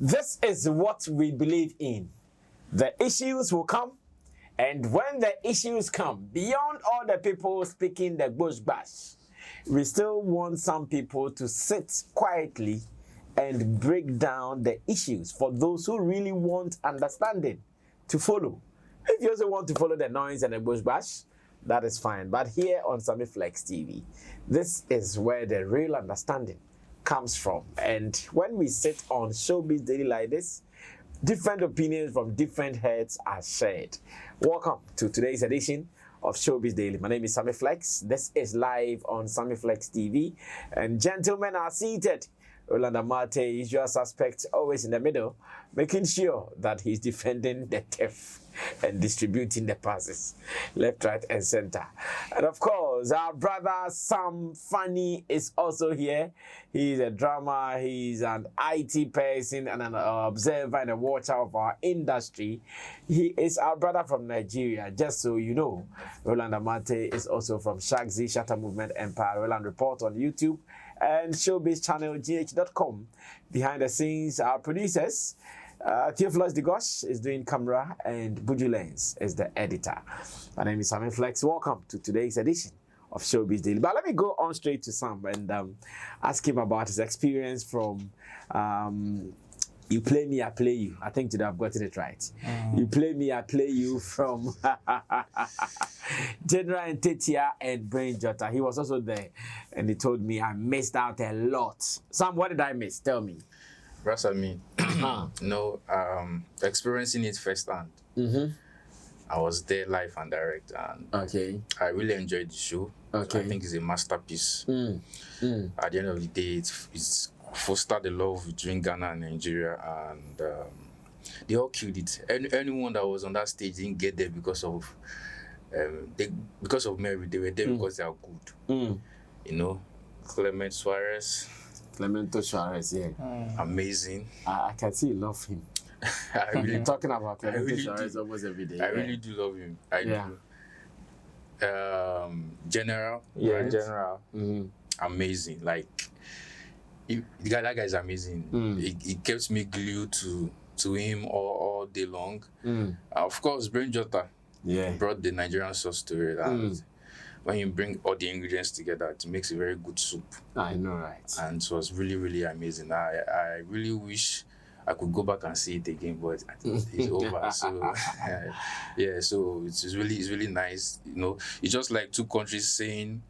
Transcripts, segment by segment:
This is what we believe in. The issues will come, and when the issues come, beyond all the people speaking the bush bash, we still want some people to sit quietly and break down the issues for those who really want understanding to follow. If you also want to follow the noise and the bush bash, that is fine. But here on Sammy Flex TV, this is where the real understanding comes from. And when we sit on Showbiz Daily like this, different opinions from different heads are shared. Welcome to today's edition of Showbiz Daily. My name is Sammy Flex. This is live on Sammy Flex TV. And gentlemen are seated. Rolanda Mate, usual suspect, always in the middle, making sure that he's defending the theft and distributing the passes left, right, and center. And of course, our brother Sam Funny is also here. He's a drummer, he's an IT person and an observer and a watcher of our industry. He is our brother from Nigeria, just so you know. Rolanda Mate is also from Shatta Movement Empire, Roland Report on YouTube, and Showbiz channel gh.com. Behind the scenes, our producers, Theophilus Digosh is doing camera and Buju Lens is the editor. My name is Sammy Flex. Welcome to today's edition of Showbiz Daily. But let me go on straight to Sam and ask him about his experience from You Play Me, I Play You. I think today I've gotten it right. You Play Me, I Play You from General and Tetia and Brain Jotta. He was also there and he told me I missed out a lot. Sam, what did I miss? Tell me. That's what I mean. Experiencing it firsthand. I was there live and direct, and I really enjoyed the show. I think it's a masterpiece. At the end of the day, it's fostered the love between Ghana and Nigeria, and they all killed it. Anyone that was on that stage didn't get there because of Mary. They were there because they are good. You know, Clemento Suarez, yeah. Amazing. I can see you love him. I really talking about Clemento Suarez almost every day. I really do love him. I do. General. Yeah, right? General. Amazing. Like, that guy is amazing. He kept me glued to him all day long. Of course, Brain Jotta brought the Nigerian sauce to it. And when you bring all the ingredients together, it makes a very good soup. I know, right? And it was really, really amazing. I really wish I could go back and see it again, but I think it's over. So so it's really nice. You know, it's just like two countries saying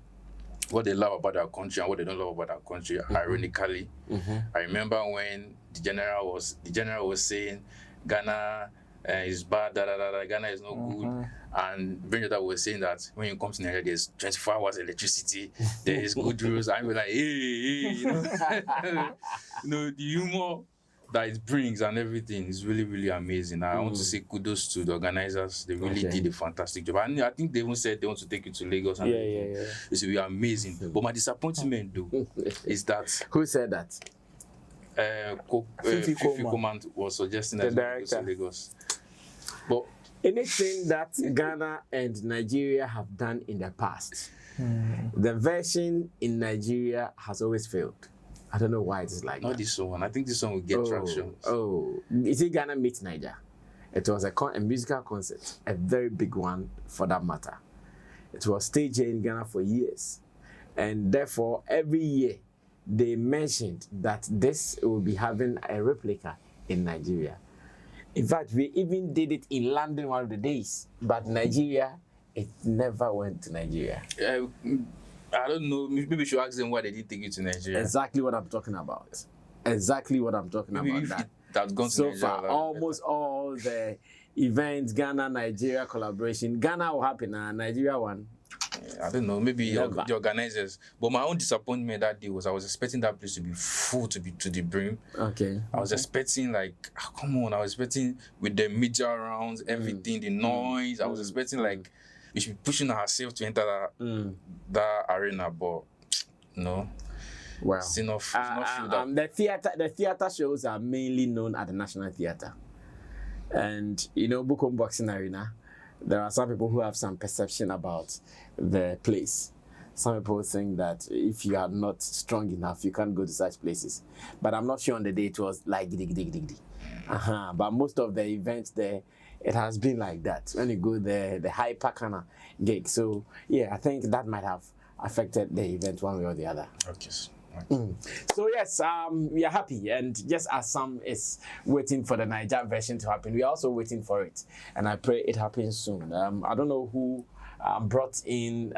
what they love about our country and what they don't love about our country. Ironically, I remember when the general was saying Ghana is bad, Ghana is not good. And Brain Jotta was saying that when you come to Nigeria, there's 24 hours electricity, there is good rules. I'm like, hey, you know, you know, the humor that it brings and everything is really, really amazing. I want to say kudos to the organizers. They really did a fantastic job. And I think they even said they want to take you to Lagos. And It's really amazing. But my disappointment, though, is that... Who said that? Fifi Command was suggesting that we go to Lagos. But anything that Ghana and Nigeria have done in the past, the version in Nigeria has always failed. I don't know why it is like not that. This one. I think this one will get traction. Is it Ghana meets Niger? It was a musical concert, a very big one for that matter. It was staged here in Ghana for years. And therefore, every year, they mentioned that this will be having a replica in Nigeria. In fact, we even did it in London one of the days, but Nigeria, it never went to Nigeria. I don't know, maybe we should ask them why they didn't take it to Nigeria. Exactly what I'm talking about. Exactly what I'm talking maybe about. That's gone to so Nigeria, far, almost all the events, Ghana-Nigeria collaboration, Ghana will happen, Nigeria one. I don't know, maybe the organizers. But my own disappointment that day was I was expecting that place to be full to the brim. I was expecting like, come on, I was expecting with the media rounds, everything, the noise. I was expecting like we should be pushing ourselves to enter that arena, but no. Well, it's not filled up. The theater shows are mainly known at the National Theatre. And you know, Bukom Boxing Arena, there are some people who have some perception about the place. some people think that if you are not strong enough, you can't go to such places. But I'm not sure on the day it was like dig, dig, dig, dig. But most of the events there, it has been like that. When you go there, the hyper kind of gig. So yeah, I think that might have affected the event one way or the other. Okay. So yes, we are happy, and just as Sam is waiting for the Niger version to happen, we are also waiting for it, and I pray it happens soon. I don't know who brought in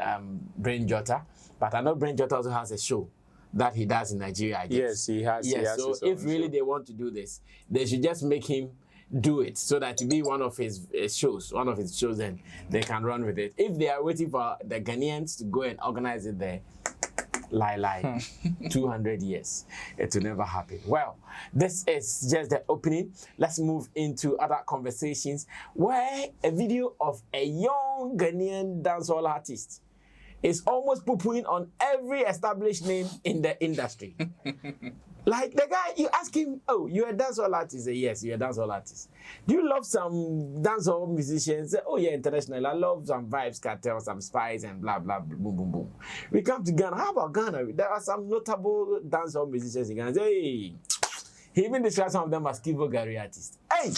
Brain Jotta, but I know Brain Jotta also has a show that he does in Nigeria, I guess. Yes, he has. Yes, he has so if really they want to do this, they should just make him do it so that to be one of his shows, and they can run with it. If they are waiting for the Ghanaians to go and organize it there, lie, 200 years, it will never happen. Well, this is just the opening. Let's move into other conversations where a video of a young Ghanaian dancehall artist is almost poo-pooing on every established name in the industry. Like the guy, you ask him, oh, you're a dancehall artist? He say, yes, you're a dancehall artist. Do you love some dancehall musicians? Say, oh, yeah, international. I love some Vibes Cartel, some Spice, and blah, blah, blah, boom, boom, boom. We come to Ghana. How about Ghana? There are some notable dancehall musicians in Ghana. Say, hey, he even describes some of them as Kivo Gary artists. Hey!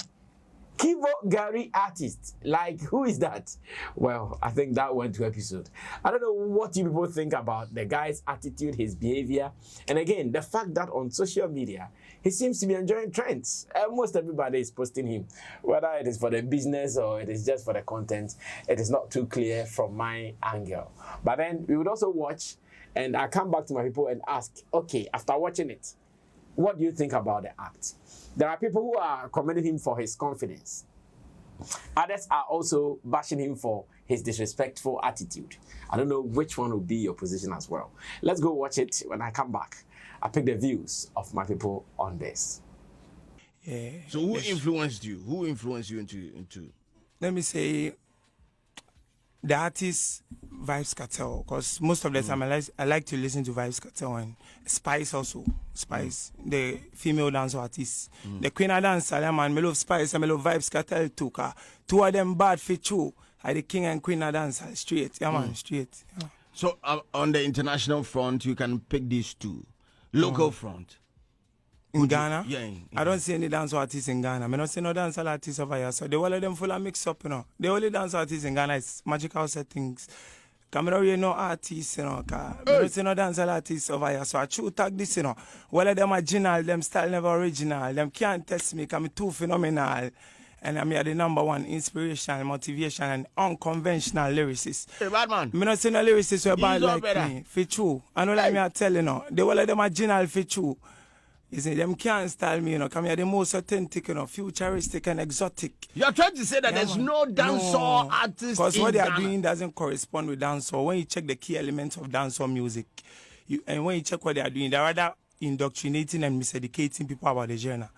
Kivo Gary artist, like who is that? Well, I think that went to episode. I don't know what you people think about the guy's attitude, his behavior, and again, the fact that on social media, he seems to be enjoying trends. Almost everybody is posting him, whether it is for the business or it is just for the content. It is not too clear from my angle. But then we would also watch, and I come back to my people and ask, okay, after watching it, what do you think about the act? There are people who are commending him for his confidence. Others are also bashing him for his disrespectful attitude. I don't know which one will be your position as well. Let's go watch it. When I come back, I pick the views of my people on this. Yeah. So who influenced you? Who influenced you into? Let me say the artist Vibes Cartel, because most of the time I like to listen to Vibes Cartel and Spice also. Spice, the female dance artist. The Queen of Dance, man, I love Spice and I love Vibes Cartel too. Two of them bad for true. The King and Queen of Dance straight. Yeah, man, straight. Yeah. So on the international front, you can pick these two. Local front. In Ghana? Yeah. I don't see any dance artists in Ghana. I don't see no dance artists over here. So all of them full of mix up, you know. The only dance artists in Ghana is magical settings. I don't really know artists, you know. I don't see no dance artists over here. So I should tag this, you know. All of them original, them style never original. Them can't test me because I'm too phenomenal. And I'm the #1 inspiration, motivation, and unconventional lyricist. Hey, bad man. I don't see no lyricists who are bad like better. me. For true. I know like me I tell you, know. The all of them original for true. You see, them can't style me, you know, come here the most authentic, you know, futuristic and exotic. You're trying to say that there's no dancehall artist because in what they are Ghana. doing doesn't correspond with dancehall. When you check the key elements of dancehall music, and when you check what they are doing, they're rather indoctrinating and miseducating people about the genre.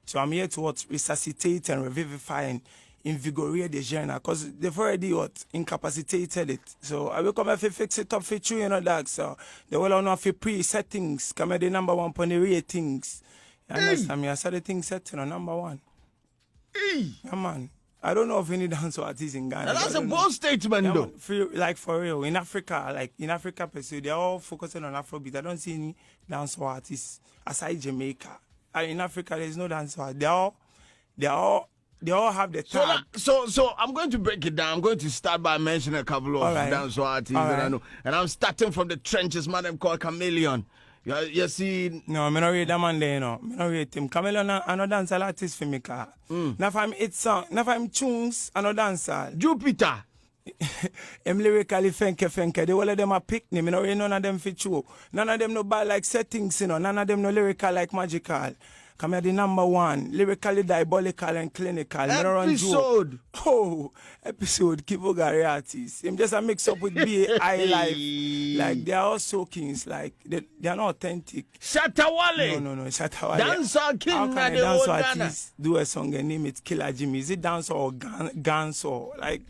So I'm here to resuscitate and revivify and invigorate the genre, because they've already incapacitated it. So I will come here to fix it up for you, you know, that. So they will know for pre-settings, come here the #1 on the ratings. You understand me? I saw the thing set, you know, #1. Hey. Yeah, man. I don't know of any dance artists in Ghana. Now that's a bold statement, though. Like for real, in Africa, they're all focusing on Afrobeat. I don't see any dance artists aside Jamaica. In Africa, there's no dance artists. They all have the tag. So I'm going to break it down. I'm going to start by mentioning a couple of dancehall artists that I know. And I'm starting from the trenches, man, them called Chameleon. You see... No, I'm not read that man there, you know. I'm not read him. Chameleon, I'm not dancehall artist for me, car. Now if I'm hit song, now if I'm tunes, I'm not dancehall. Jupiter. I'm lyrically fenke. They all of them are pick me. I don't read none of them for true. None of them no bad like settings, you know. None of them no lyrical like magical. Come here, the #1, lyrically diabolical and clinical. Episode. Episode, Kivo Gary artists. I'm just a mix up with B.I. Life. Like, they are all soakings. Like, they are not authentic. Shatta Wale. No, Shatta Wale. Dancehall king. How can a dancehall artist do a song and name it Killer Jimmy? Is it dancehall or dancehall? Like,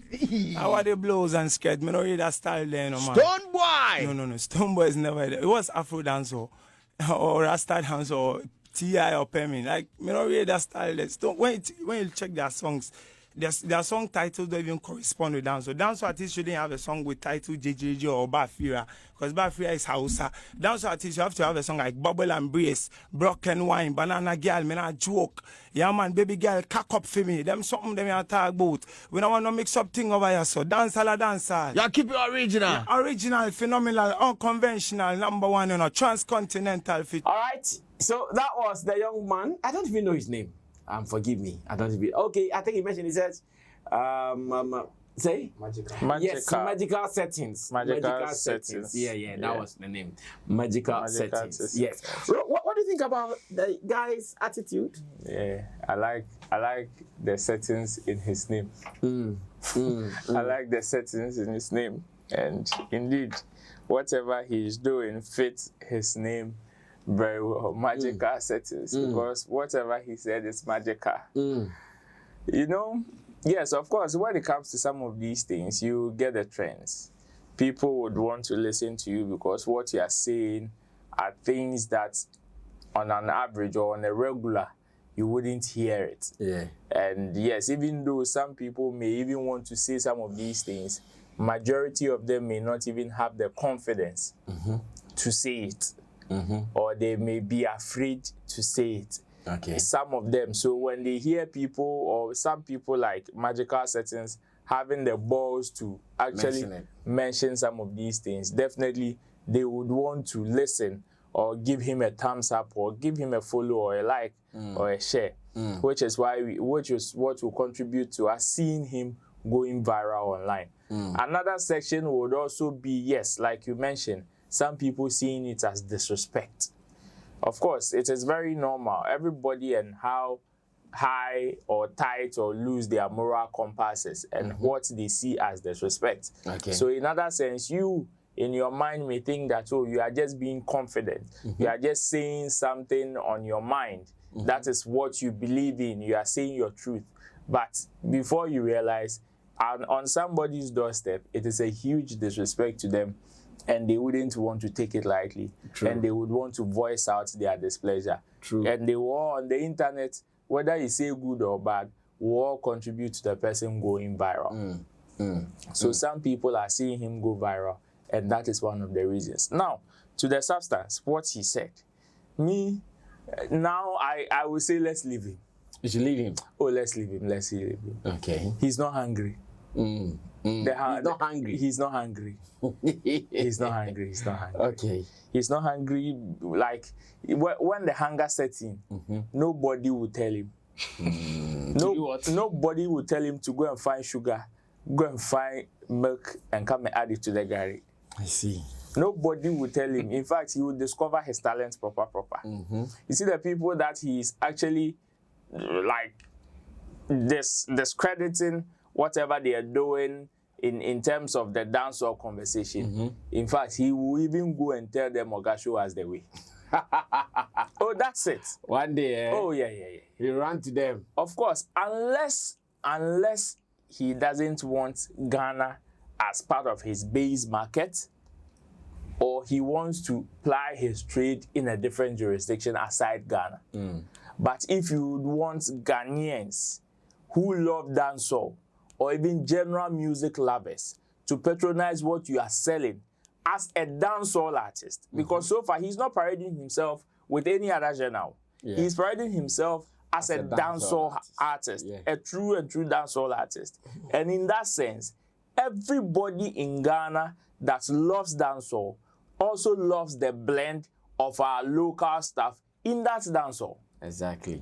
how are the blows and skirt? I don't read that style there, no, man. Stone Boy. No. Stone Boy is never there. It was Afro dancehall or Rasta dancehall. T.I. or Pemi, like, me not read that style. When you check their songs, their song titles don't even correspond with dancehall. Dancehall artists shouldn't have a song with title JJJ or Bafira, because Bafira is Hausa. Dancehall artists, you have to have a song like Bubble and Brace, Broken Wine, Banana Girl, Mena Joke, yeah man, Baby Girl, Cock Up for me. Them something them you talk about. We don't want to mix up thing over here, so dancehall. Yeah, keep it original. Yeah, original, phenomenal, unconventional, number one, transcontinental fit. All right. So that was the young man. I don't even know his name. Forgive me. I don't even. Okay, I think he mentioned. He says, say Magical. Yes, magical settings. Magical settings. Yeah, that was the name. Magical settings. Yes. What do you think about the guy's attitude? Yeah, I like the settings in his name. I like the settings in his name, and indeed, whatever he's doing fits his name very well. Magical settings, because whatever he said is magical. You know, yes, of course, when it comes to some of these things, you get the trends. People would want to listen to you because what you are saying are things that on an average or on a regular, you wouldn't hear it. Yeah. And yes, even though some people may even want to say some of these things, majority of them may not even have the confidence to say it. Or they may be afraid to say it. Okay. Some of them. So when they hear people or some people like magical settings having the balls to actually mention some of these things, definitely they would want to listen or give him a thumbs up or give him a follow or a like or a share, which is what will contribute to us seeing him going viral online. Another section would also be, yes, like you mentioned, some people seeing it as disrespect. Of course, it is very normal. Everybody and how high or tight or loose their moral compasses and what they see as disrespect. Okay. So in other sense, you in your mind may think that, oh, you are just being confident. You are just saying something on your mind. That is what you believe in. You are saying your truth. But before you realize, on somebody's doorstep, it is a huge disrespect to them, and they wouldn't want to take it lightly. True. And they would want to voice out their displeasure. True. And they will on the internet, whether you say good or bad, will all contribute to the person going viral. So some people are seeing him go viral, and that is one of the reasons. Now, to the substance, what he said. Me, now I will say let's leave him. You should leave him. Oh, let's leave him. Let's leave him. Okay. He's not hungry. He's not hungry. He's not hungry. He's not hungry. He's not hungry. Okay. He's not hungry. Like when the hunger sets in, nobody will tell him. Nobody will tell him to go and find sugar, go and find milk, and come and add it to the garri. I see. Nobody will tell him. In fact, he will discover his talents proper. You see the people that he is actually like discrediting whatever they are doing in terms of the dancehall conversation. In fact, he will even go and tell them Oga show us the way. Oh, that's it. One day. Oh yeah. He ran to them. Of course, unless he doesn't want Ghana as part of his base market, or he wants to ply his trade in a different jurisdiction aside Ghana. But if you would want Ghanaians who love dancehall, or even general music lovers, to patronize what you are selling as a dancehall artist, because so far he's not parading himself with any other genre. He's parading himself as a dancehall artist, a true dancehall artist. And in that sense, everybody in Ghana that loves dancehall also loves the blend of our local stuff in that dancehall. Exactly.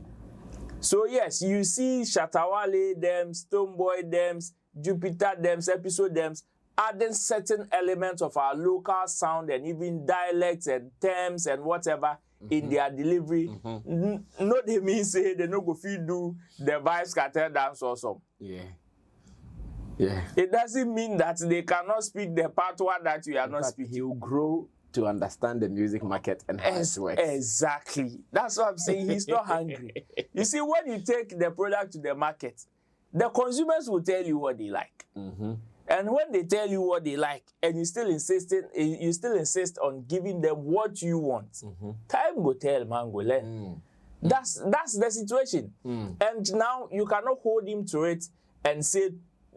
So yes, you see Shatta, Wale, them, Stonebwoy, them, Jupiter, them, Episode, them, adding certain elements of our local sound and even dialects and terms and whatever in their delivery. No, they mean say they no go fit do the Vibes Cartel dance or something. Yeah. It doesn't mean that they cannot speak the patois that you are not speaking. He will grow to understand the music market and how it works. Exactly. That's what I'm saying. He's not hungry. You see, when you take the product to the market, the consumers will tell you what they like. And when they tell you what they like, and you still insist on giving them what you want, time will tell, man, go learn. That's the situation. And now you cannot hold him to it and say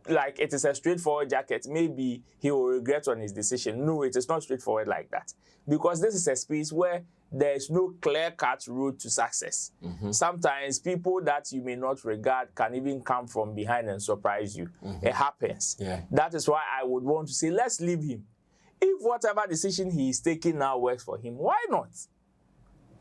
like it is a straightforward jacket, maybe he will regret on his decision. No, it is not straightforward like that. Because this is a space where there is no clear-cut road to success. Sometimes people that you may not regard can even come from behind and surprise you. It happens. That is why I would want to say, let's leave him. If whatever decision he is taking now works for him, why not?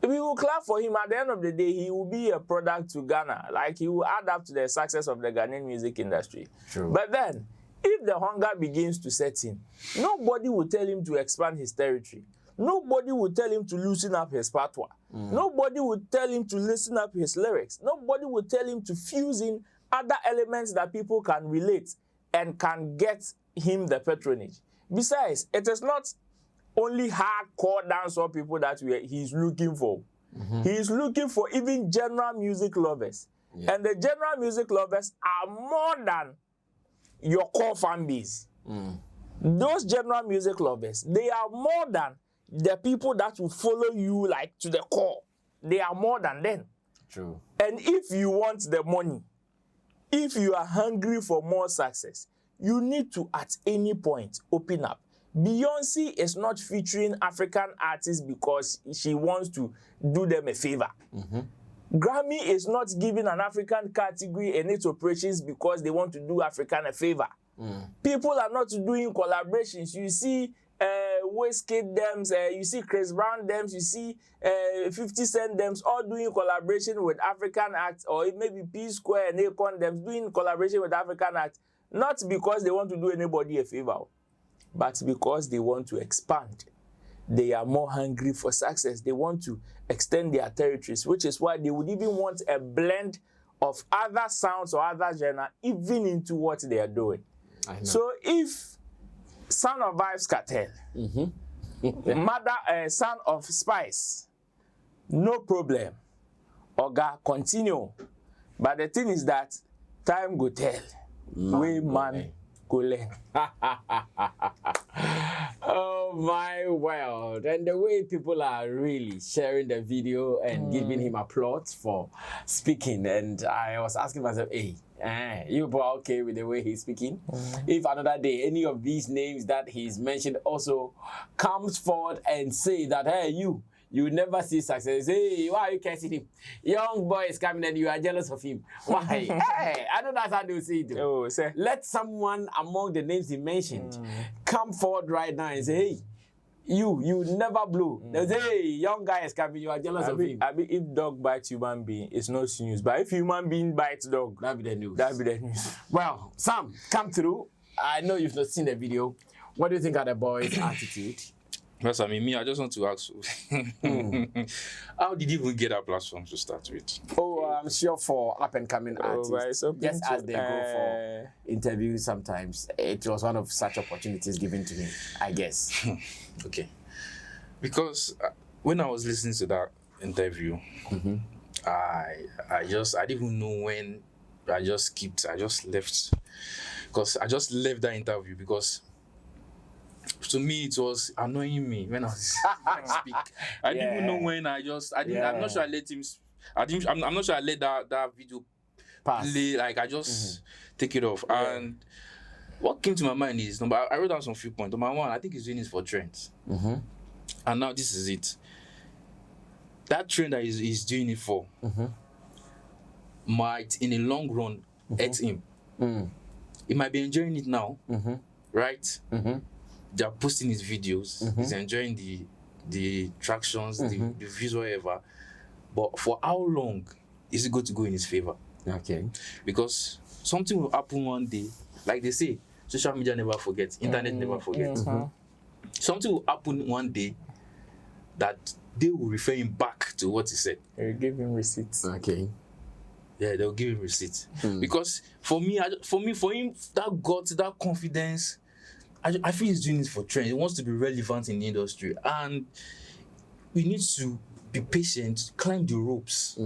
We will clap for him. At the end of the day, he will be a product to Ghana. Like, he will add up to the success of the Ghanaian music industry. True. But then, if the hunger begins to set in, nobody will tell him to expand his territory. Nobody will tell him to loosen up his patois. Nobody will tell him to listen up his lyrics. Nobody will tell him to fuse in other elements that people can relate and can get him the patronage. Besides, it is not only hardcore dancehall people that he's looking for. He is looking for even general music lovers. And the general music lovers are more than your core fan base. Those general music lovers, they are more than the people that will follow you like to the core. They are more than them. True. And if you want the money, if you are hungry for more success, you need to at any point open up. Beyonce is not featuring African artists because she wants to do them a favor. Grammy is not giving an African category in its operations because they want to do African a favor. People are not doing collaborations. You see Wizkid Dems, you see Chris Brown Dems, you see 50 Cent Dems, all doing collaboration with African acts, or maybe P Square and Akon Dems doing collaboration with African acts, not because they want to do anybody a favor, but because they want to expand. They are more hungry for success. They want to extend their territories, which is why they would even want a blend of other sounds or other genre even into what they are doing. So if Son of Vibes Cartel, Son of Spice, no problem. Oga, continue. But the thing is that time go tell. We man go learn. Oh my world. And the way people are really sharing the video and giving him applause for speaking. And I was asking myself, hey, you are okay with the way he's speaking? If another day any of these names that he's mentioned also comes forward and say that, hey, you never see success. Hey, why are you cursing him? Young boy is coming and you are jealous of him. Why? Hey, I know that's how they say it. Oh, sir. Let someone among the names he mentioned come forward right now and say, hey, you never blew. They say, hey, young guy is coming, you are jealous of him. I mean, if dog bites human being, it's not news. But if human being bites dog, that'll be the news. That'll be the news. Well, Sam, come through. I know you've not seen the video. What do you think of the boy's attitude? Yes, I mean, me, I just want to ask, how did you even get that platform to start with? Oh, I'm sure for up-and-coming artists, just as they go for interviews sometimes, it was one of such opportunities given to him, I guess. Okay. Because when I was listening to that interview, I didn't even know when. I just left. Because I just left that interview because to me it was annoying me when I was speak. I didn't even know when I'm not sure I let him. I'm not sure I let that video play. Like I just take it off. And what came to my mind is, I wrote down some few points. Number one, I think he's doing this for trends. And now this is it. That trend that he's doing it for might, in the long run, hurt him. He might be enjoying it now, right? They're posting his videos. He's enjoying the tractions, the views, whatever. But for how long is it going to go in his favor? Okay. Because something will happen one day. Like they say, social media never forgets, internet never forgets. Something will happen one day that they will refer him back to what he said. They'll give him receipts. Okay. Yeah, they'll give him receipts. Because for him, that guts, that confidence, I feel he's doing this for trend. He wants to be relevant in the industry. And we need to be patient, climb the ropes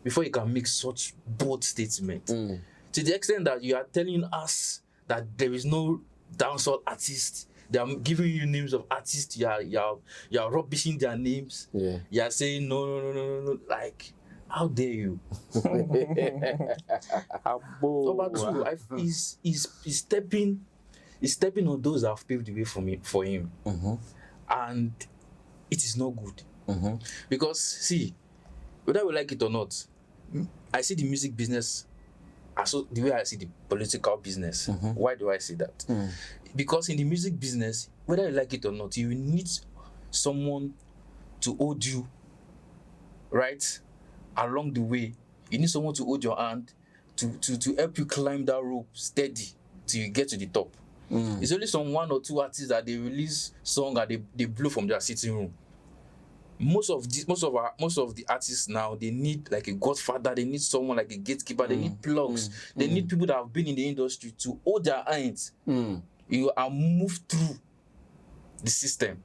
before you can make such bold statement. To the extent that you are telling us that there is no dancehall artist, they are giving you names of artists, you are rubbishing their names. You are saying no. Like, How dare you? Number two, he's stepping on those that have paved the way for him. And it is not good. Because, see, whether we like it or not, I see the music business as the way I see the political business. Why do I say that? Because in the music business, whether you like it or not, you need someone to hold you, right, along the way. You need someone to hold your hand to help you climb that rope steady till you get to the top. It's only some 1 or 2 artists that they release song and they blow from their sitting room. Most of the artists now, they need like a godfather, they need someone like a gatekeeper, they need plugs, they need people that have been in the industry to hold their hands. You are moved through the system,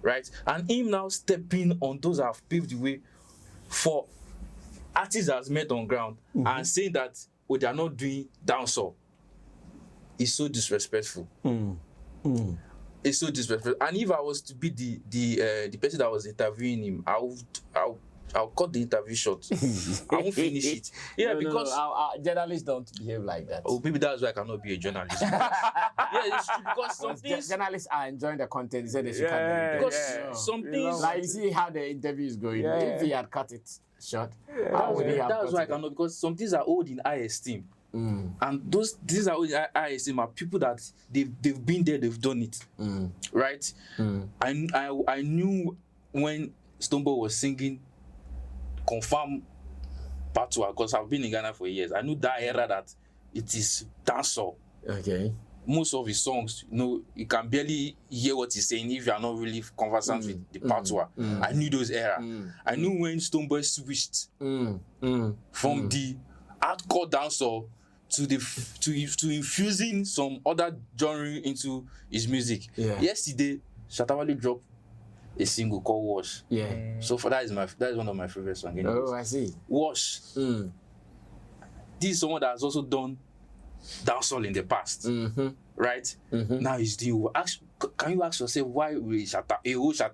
right? And him now stepping on those that have paved the way for artists that's met on ground and saying that they are not doing dancehall is so disrespectful. It's so disrespectful. And if I was to be the person that was interviewing him, I'll cut the interview short. I won't finish it. Yeah, because journalists don't behave like that. Oh, maybe that's why I cannot be a journalist. Yeah, it's true, because some things journalists are enjoying the content. They say they should cut the interview. Because some things, like you see how the interview is going. If he had cut it short, how would he have? That's why I cannot, because some things are old in high esteem. And these are high esteem are people that they've been there, they've done it, right? I knew when Stonebwoy was singing Confirm Patois, because I've been in Ghana for years. I knew that era that it is dancehall. Okay. Most of his songs, you can barely hear what he's saying if you are not really conversant with the Patois. I knew those era. I knew when Stonebwoy switched from the hardcore dancehall to infusing some other genre into his music. Yesterday, Shatta Wale dropped a single called Wash. So for that is one of my favorite songs. Oh, I see. Wash. This is someone that has also done dancehall in the past, right? Now he's doing. Can you ask yourself why we Shatta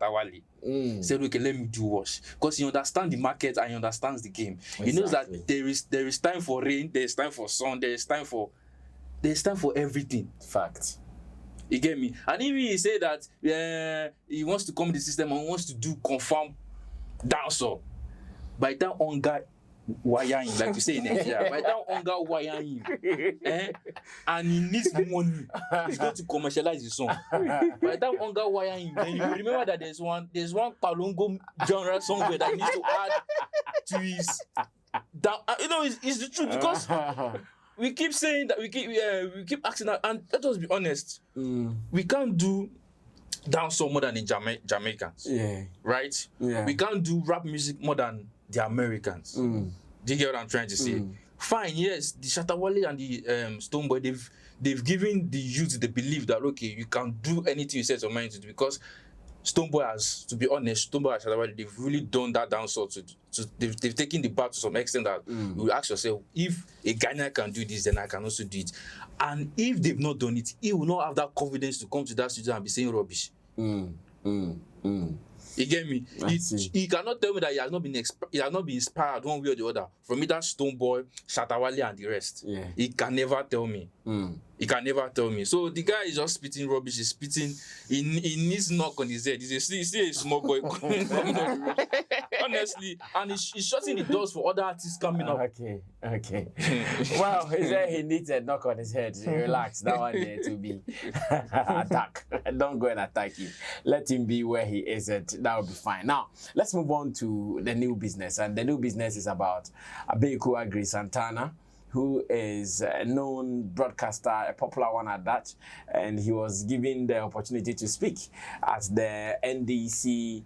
Wale said, okay, let me do Wash? Because he understands the market and he understands the game. Exactly. He knows that there is time for rain, there is time for sun, there is time for everything. Fact. You get me? And if he say that he wants to come in the system and wants to do confirm dancehall, by the time hunger wire him, like you say in Nigeria, by the time hunger wire him, and he needs money, he's going to commercialize his song. By the time hunger wire him, then you remember that there's one Palongo genre song where that he needs to add to his. It's the truth, because we keep saying that we keep asking that, and let us be honest, we can't do dancehall more than the Jamaicans, right? We can't do rap music more than the Americans. Do you get what I'm trying to say? Fine, yes, the Shatta Wale and the Stonebwoy, they've given the youth the belief that okay, you can do anything you set your mind to do, because Stonebwoy has, to be honest, Stonebwoy and Shatta Wale, they've really done that dancehall they've taken the bar to some extent that you ask yourself, if a Ghanaian can do this, then I can also do it. And if they've not done it, he will not have that confidence to come to that studio and be saying rubbish. You get me? He cannot tell me that he has not been inspired one way or the other from either Stonebwoy, Shatta Wale, and the rest. He can never tell me. He can never tell me. So the guy is just spitting rubbish. He's spitting. He needs knock on his head. He's still a small boy. Honestly, and he's shutting the doors for other artists coming up. Okay. Well, he said he needs a knock on his head. Relax. That one there to be attack. Don't go and attack him. Let him be where he is. That will be fine. Now, let's move on to the new business. And the new business is about Abeiku Santana, who is a known broadcaster, a popular one at that, and he was given the opportunity to speak at the NDC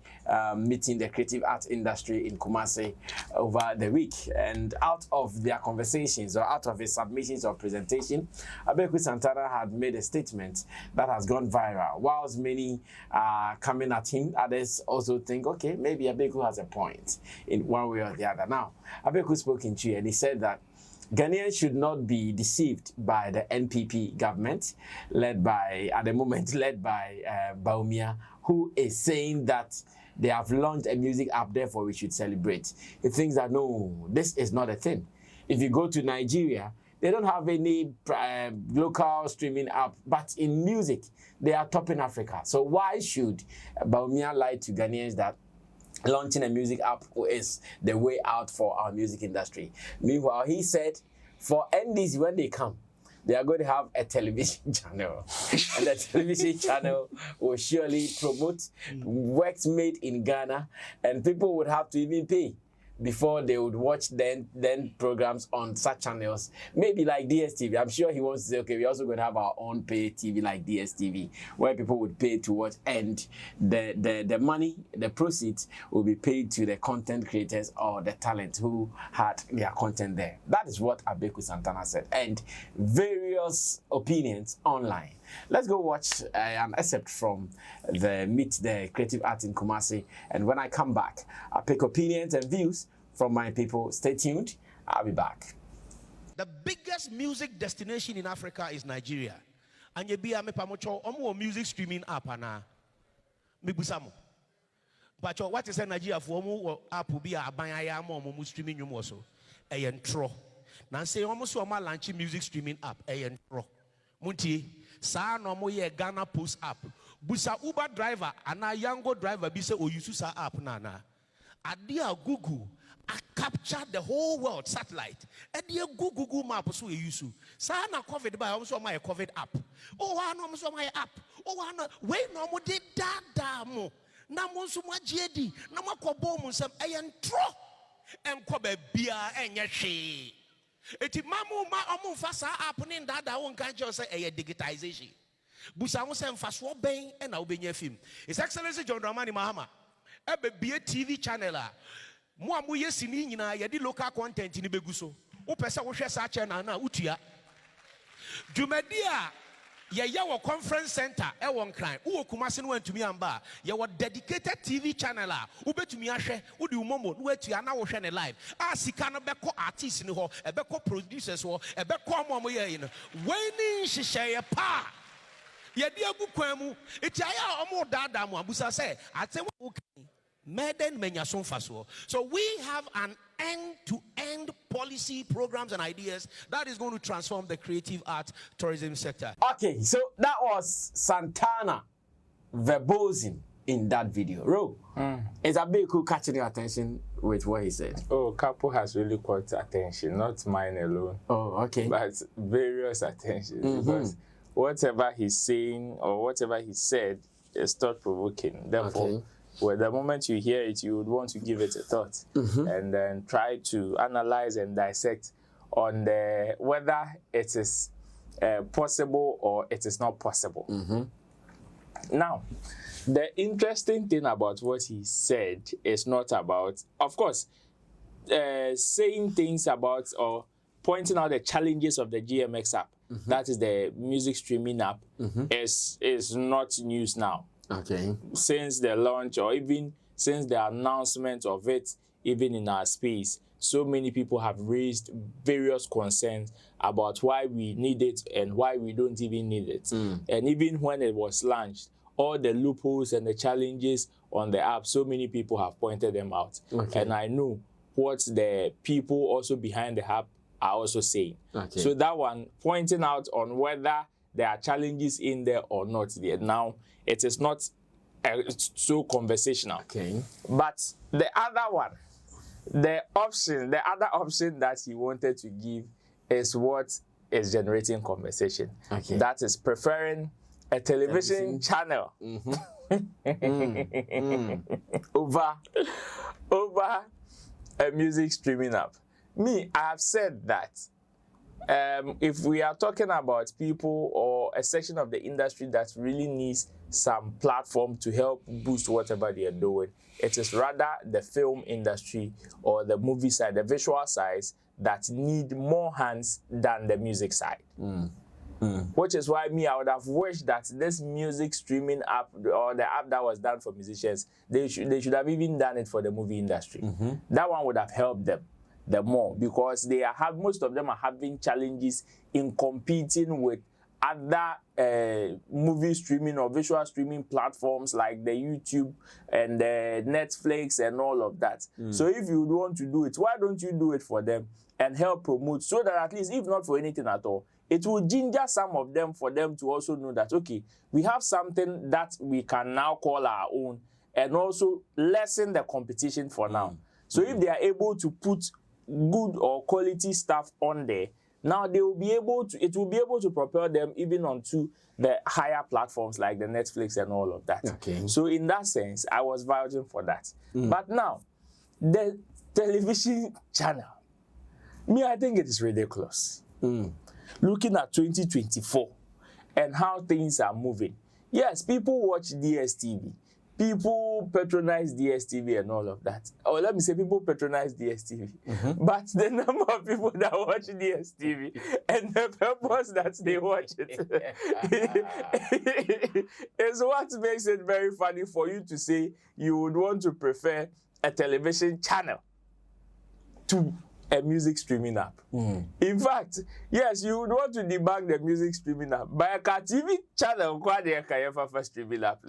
meeting, the creative arts industry in Kumasi, over the week. And out of their conversations, or out of his submissions or presentation, Abeiku Santana had made a statement that has gone viral. Whilst many are coming at him, others also think, okay, maybe Abeiku has a point in one way or the other. Now, Abeiku spoke in Twi, and he said that Ghanaians should not be deceived by the NPP government, led by Baumia, who is saying that they have launched a music app, therefore we should celebrate. He thinks that no, this is not a thing. If you go to Nigeria, they don't have any local streaming app, but in music, they are top in Africa. So why should Baumia lie to Ghanaians that launching a music app is the way out for our music industry? Meanwhile, he said for NDC, when they come, they are going to have a television channel. And the television channel will surely promote works made in Ghana, and people would have to even pay before they would watch then programs on such channels, maybe like DSTV. I'm sure he wants to say, okay, we're also going to have our own pay TV like DSTV, where people would pay to watch, and the money, the proceeds will be paid to the content creators or the talent who had their content there. That is what Abeiku Santana said, and various opinions online. Let's go watch an excerpt from the Meet the Creative Arts in Kumasi, and when I come back, I'll pick opinions and views from my people. Stay tuned. I'll be back. The biggest music destination in Africa is Nigeria. And you be a music streaming app ana. Mibusamo. But what is Nigeria for app will be a banya streaming you also. A intro. Now say almost launching music streaming app. A intro. Munti. Sa no mo ye Ghana Post app. Busa Uber driver and a Yango driver be say o use sa app nana. Adia Google I capture the whole world satellite. Adia Google map so we use. Sa na COVID by almost my COVID app. Oh I no almost my app. Oh I no we no mo de dada mo. Na mo so mo jedi. Na mo kobo mo sam eyentro. Enko be bia enye hwe. Eti mamu ma omu fasa happening that one can't just say a digitization. Busa mo say mfaso ben e na obenya film. His Excellency John Dramani Mahama. Ebe bie TV channel a mo amu yesini nyina ye di local content ni beguso. Wo pese wo hwe sa channel na utua. Jumedia ye wo conference center e won kran. Wo Kumasi no antumi amba. Ye wo dedicated TV channel a wo betumi ahwe. Wo di umomo no atua na wo hwe ne live. A sika no beko artist ni ho, e beko producers ho, e beko amomo ye no. Wani hihye pa. Ye di agu kwan mu. Eti aya omo dada mu abusa say, ate wo kan. Meden menyason faso. So we have an end-to-end policy, programs and ideas that is going to transform the creative art tourism sector. Okay, so that was Santana verbosing in that video. Ro, is Abeiku catching your attention with what he said? Oh, Capo has really caught attention, not mine alone. Oh, okay. But various attention, because whatever he's saying or whatever he said is thought-provoking. Therefore, well, the moment you hear it, you would want to give it a thought and then try to analyze and dissect on the whether it is possible or it is not possible. Now, the interesting thing about what he said is not about, of course, saying things about or pointing out the challenges of the GMX app, that is the music streaming app, is not news now. Okay. Since the launch or even since the announcement of it, even in our space, so many people have raised various concerns about why we need it and why we don't even need it. And even when it was launched, all the loopholes and the challenges on the app, so many people have pointed them out. And I know what the people also behind the app are also saying. So that one, pointing out on whether there are challenges in there or not there. Now, it is not so conversational. But the other one, the other option that he wanted to give is what is generating conversation. That is preferring a television channel over a music streaming app. Me, I have said that if we are talking about people or a section of the industry that really needs some platform to help boost whatever they are doing, it is rather the film industry or the movie side, the visual sides that need more hands than the music side. Which is why me, I would have wished that this music streaming app or the app that was done for musicians, they should have even done it for the movie industry. That one would have helped them the more, because most of them are having challenges in competing with other movie streaming or visual streaming platforms like the YouTube and the Netflix and all of that. So if you want to do it, why don't you do it for them and help promote, so that at least, if not for anything at all, it will ginger some of them for them to also know that, okay, we have something that we can now call our own, and also lessen the competition for now. So if they are able to put good or quality stuff on there, now they will be able to, it will be able to propel them even onto the higher platforms like the Netflix and all of that. Okay. So in that sense, I was vouching for that. But now, the television channel, me, I think it is ridiculous. Looking at 2024 and how things are moving. Yes, people watch DSTV. People patronize DSTV and all of that. Or let me say, people patronize DSTV. But the number of people that watch DSTV and the purpose that they watch it is what makes it very funny for you to say you would want to prefer a television channel to a music streaming app. In fact, yes, you would want to debug the music streaming app, but a TV channel, for streaming app,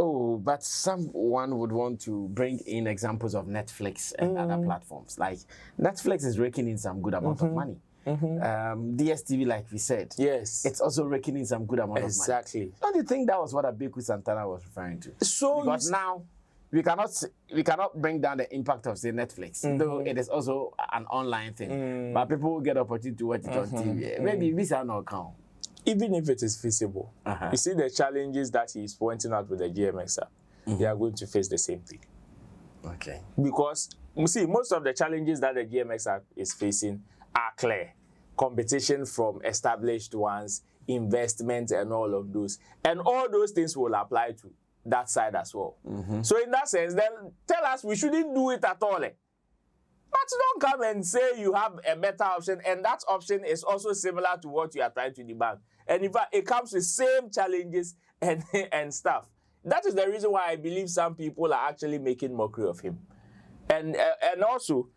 Oh, but someone would want to bring in examples of Netflix and other platforms. Like Netflix is raking in some good amount of money. DSTV, like we said, yes, it's also raking in some good amount of money. Exactly. Don't you think that was what Abeiku Santana was referring to? So because now we cannot bring down the impact of, say, Netflix, though it is also an online thing. But people will get opportunity to watch it on TV. Maybe this are not count. Even if it is feasible, you see the challenges that he is pointing out with the GMX app, they are going to face the same thing. Okay. Because, you see, most of the challenges that the GMX app is facing are clear. Competition from established ones, investment and all of those. And all those things will apply to that side as well. So in that sense, then tell us we shouldn't do it at all. But don't come and say you have a better option, and that option is also similar to what you are trying to debug. And in fact, it comes with same challenges and stuff. That is the reason why I believe some people are actually making mockery of him. And also,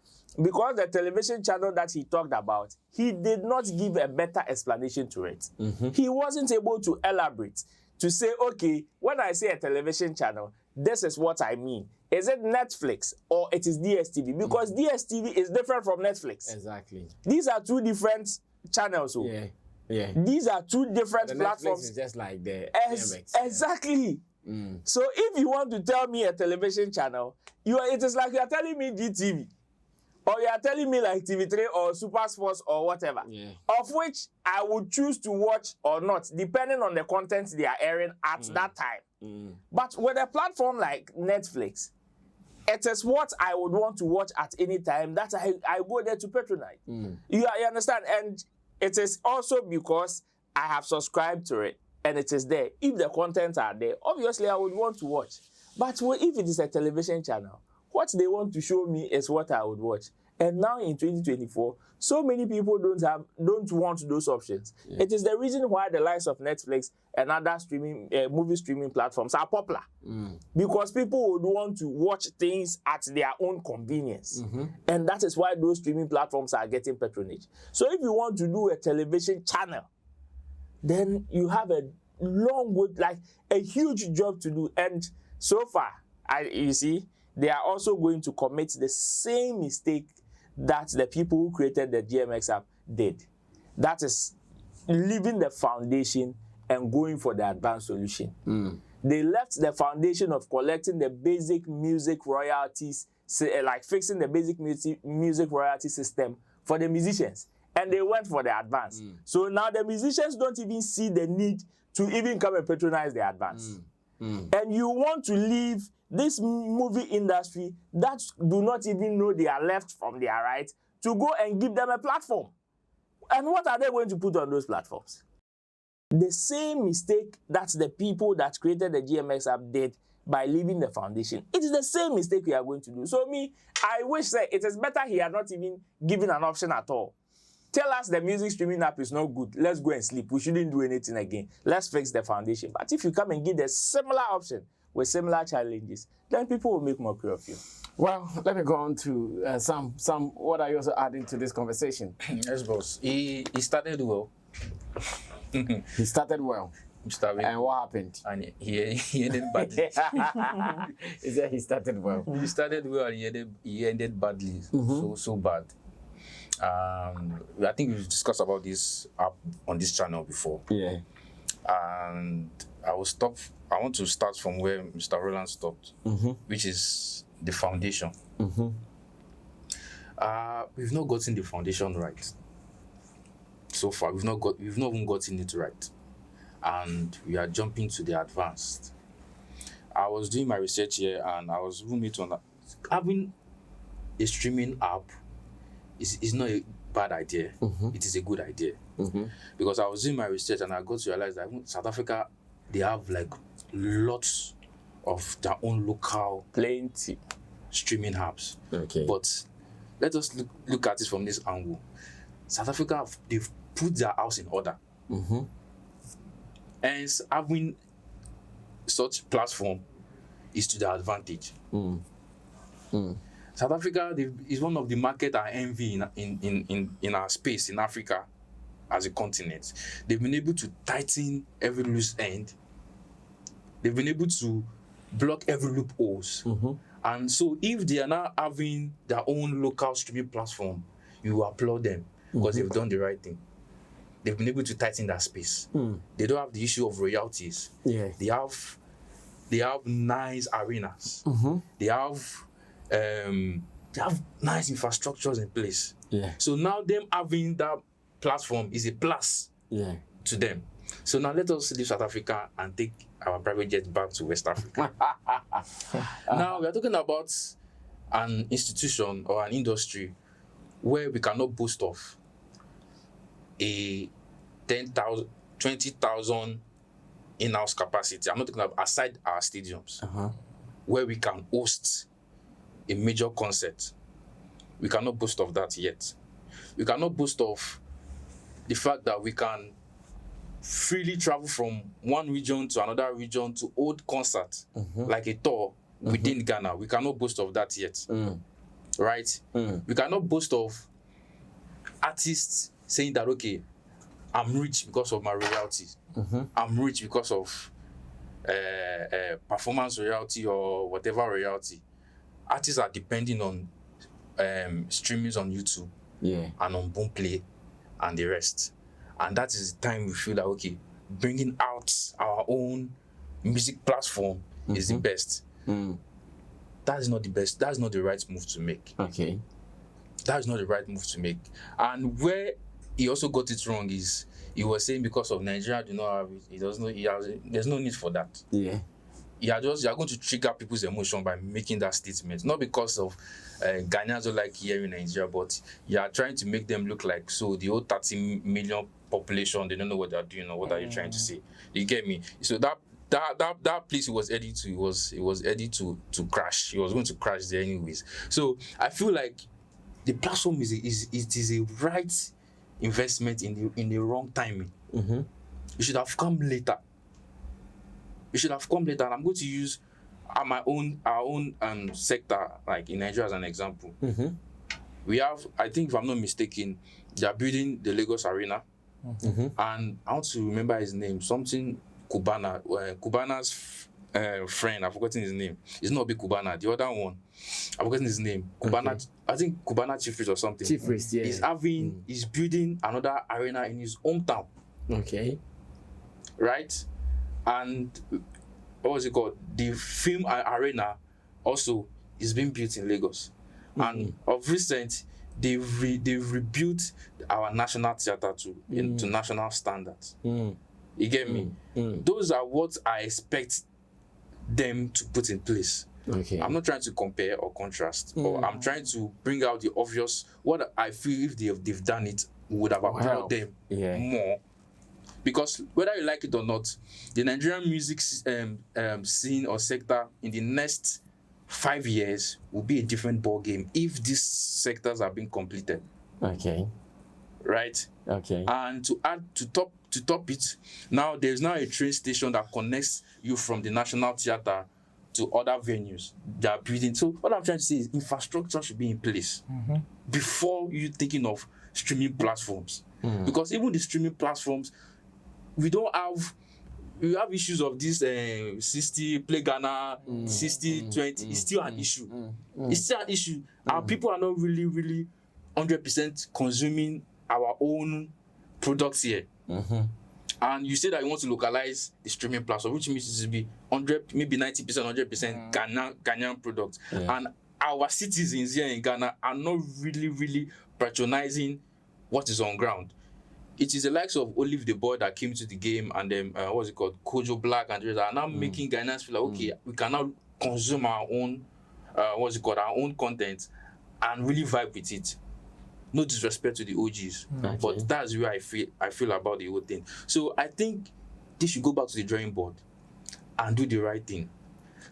because the television channel that he talked about, he did not give a better explanation to it. He wasn't able to elaborate, to say, okay, when I say a television channel, this is what I mean. Is it Netflix or it is DSTV? Because DSTV is different from Netflix. Exactly. These are two different channels. So. Yeah. These are two different the platforms. Netflix is just like the DMX. Exactly. So if you want to tell me a television channel, it is like you are telling me GTV. Or you are telling me like TV3 or Super Sports or whatever, of which I would choose to watch or not, depending on the content they are airing at that time. But with a platform like Netflix, it is what I would want to watch at any time that I go there to patronize. You understand? And it is also because I have subscribed to it and it is there. If the contents are there, obviously I would want to watch. But if it is a television channel, what they want to show me is what I would watch. And now in 2024, so many people don't want those options. It is the reason why the likes of Netflix and other movie streaming platforms are popular. Because people would want to watch things at their own convenience. And that is why those streaming platforms are getting patronage. So if you want to do a television channel, then you have a long way, like a huge job to do. And so far, you see, they are also going to commit the same mistake that the people who created the GMX app did. That is leaving the foundation and going for the advanced solution. They left the foundation of collecting the basic music royalties, like fixing the basic music royalty system for the musicians, and they went for the advance. So now the musicians don't even see the need to even come and patronize the advance. And you want to leave this movie industry that do not even know they are left from their right to go and give them a platform. And what are they going to put on those platforms? The same mistake that the people that created the GMX app did by leaving the foundation. It is the same mistake we are going to do. So I wish that it is better he had not even given an option at all. Tell us the music streaming app is not good. Let's go and sleep. We shouldn't do anything again. Let's fix the foundation. But if you come and give the similar option with similar challenges, then people will make mockery of you. Well, let me go on to some. What are you also adding to this conversation? Yes, boss. He started well. He started well. And what happened? And he ended badly. He said he started well. He started well and he ended badly. So bad. I think we've discussed about this up on this channel before. Yeah. And I want to start from where Mr. Roland stopped, which is the foundation. We've not gotten the foundation right. So far, we've not even gotten it right. And we are jumping to the advanced. I was doing my research here and I was even made to understand having a streaming app is not a bad idea. It is a good idea. Because I was doing my research and I got to realize that South Africa, they have like lots of their own local Plenty. streaming apps. Okay. But let us look at it from this angle. South Africa, they've put their house in order. And having such platform is to their advantage. South Africa is one of the market I envy in our space in Africa as a continent. They've been able to tighten every loose end. They've been able to block every loopholes. And so if they are now having their own local streaming platform, you applaud them because they've done the right thing. They've been able to tighten that space. They don't have the issue of royalties. Yeah. They have nice arenas. They have nice infrastructures in place. Yeah. So now them having that platform is a plus to them. So now let us leave South Africa and take our private jet back to West Africa. Now we are talking about an institution or an industry where we cannot boast of a 10,000, 20,000 in-house capacity. I'm not talking about aside our stadiums, where we can host a major concert. We cannot boast of that yet. We cannot boast of the fact that we can freely travel from one region to another region to hold concert like a tour within Ghana. We cannot boast of that yet. Right? We cannot boast of artists saying that, okay, I'm rich because of my royalties. I'm rich because of performance royalty or whatever royalty. Artists are depending on streamings on YouTube and on Boomplay and the rest. And that is the time we feel that, okay, bringing out our own music platform is the best. That is not the best. That is not the right move to make. Okay. That is not the right move to make. And where he also got it wrong is he was saying because of Nigeria do not have it, there's no need for that. Yeah. You are going to trigger people's emotion by making that statement. Not because of Ghanaians don't like hearing Nigeria, but you are trying to make them look like, so the whole 30 million population, they don't know what they're doing or what are you trying to say. You get me? So that place he was ready to, it was ready to crash. He was going to crash there anyways. So I feel like the platform is a right investment in the wrong timing. You should have come later. You should have come later. And I'm going to use our own sector, like in Nigeria as an example. We have, I think if I'm not mistaken, they are building the Lagos Arena. And I want to remember his name, something Cubana. Cubana's friend, I've forgotten his name. It's not Big Cubana, the other one. I've forgotten his name. Cubana, okay. I think Cubana Chief Priest or something. Chief Priest, yeah. He's building another arena in his hometown. Okay. Right? And what was it called? The film arena also is being built in Lagos. And of recent, they've rebuilt our national theatre to national standards. You get me? Those are what I expect them to put in place. Okay. I'm not trying to compare or contrast, or I'm trying to bring out the obvious. What I feel if they've done it, would have applauded them more. Because whether you like it or not, the Nigerian music scene or sector in the next 5 years will be a different ball game if these sectors are being completed. Okay. Right? Okay. And to top it, now there's now a train station that connects you from the National Theatre to other venues they are building. So what I'm trying to say is infrastructure should be in place before you thinking of streaming platforms. Because even the streaming platforms, we have issues of this 60 play Ghana 60-20. It's still an issue. It's still an issue. Our people are not really 100% consuming our own products here. And you say that you want to localize the streaming platform, which means it will be 100, maybe 90%, 100% Ghanaian products. And our citizens here in Ghana are not really patronizing what is on ground. It is the likes of Olive the Boy that came to the game, and then Kojo Black, and others are now making Ghanaians feel like, okay, we can now consume our own our own content and really vibe with it. No disrespect to the OGs, but that's where I feel about the whole thing. So I think they should go back to the drawing board and do the right thing.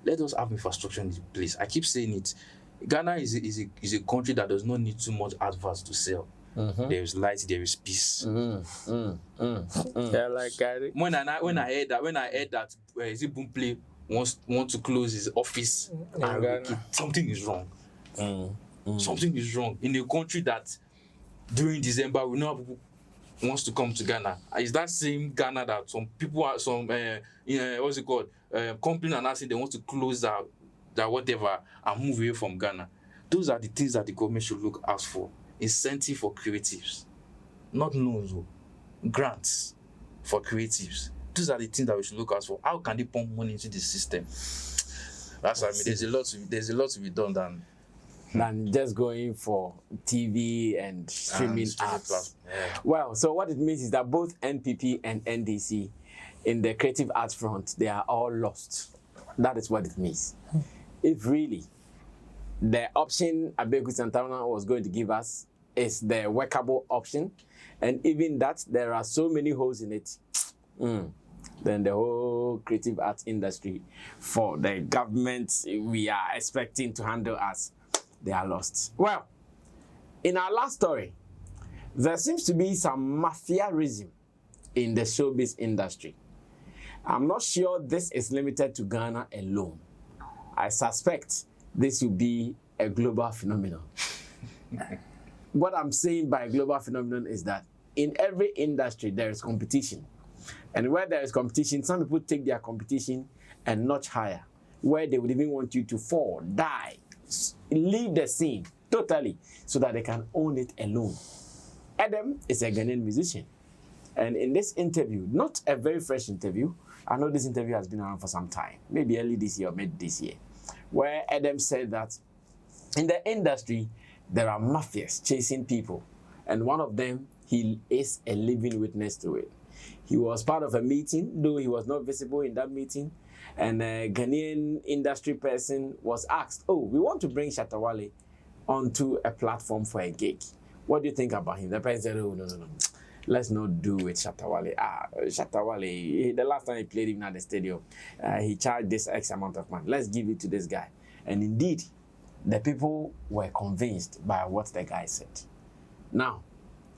Let us have infrastructure in place. I keep saying it. Ghana is a country that does not need too much adverts to sell. There is light, there is peace. Yeah, like Gary. When I heard that is it Boomplay want to close his office, something is wrong. Something is wrong in a country that during December we know people wants to come to Ghana. Is that same Ghana that some people are company and asking they want to close that whatever and move away from Ghana? Those are the things that the government should look out for. Incentive for creatives, not loans, grants for creatives. Those are the things that we should look out for. How can they pump money into the system? That's what I mean. There's a lot to be done than just going for TV and streaming apps. Well, so what it means is that both NPP and NDC in the creative arts front, they are all lost. That is what it means. If really the option Abeiku Santana was going to give us is the workable option, and even that there are so many holes in it, then the whole creative arts industry for the government we are expecting to handle us, they are lost. Well, in our last story, there seems to be some mafiaism in the showbiz industry. I'm not sure this is limited to Ghana alone. I suspect this will be a global phenomenon. What I'm saying by global phenomenon is that in every industry there is competition. And where there is competition, some people take their competition and notch higher, where they would even want you to fall, die, leave the scene totally so that they can own it alone. Edem is a Ghanaian musician. And in this interview, not a very fresh interview, I know this interview has been around for some time, maybe early this year or mid this year, where Edem said that in the industry, there are mafias chasing people. And one of them, he is a living witness to it. He was part of a meeting, though he was not visible in that meeting. And a Ghanaian industry person was asked, oh, we want to bring Shatta Wale onto a platform for a gig. What do you think about him? The person said, oh, no. Let's not do it, Shatta Wale. Shatta Wale, the last time he played even at the stadium, he charged this X amount of money. Let's give it to this guy. And indeed, the people were convinced by what the guy said. Now,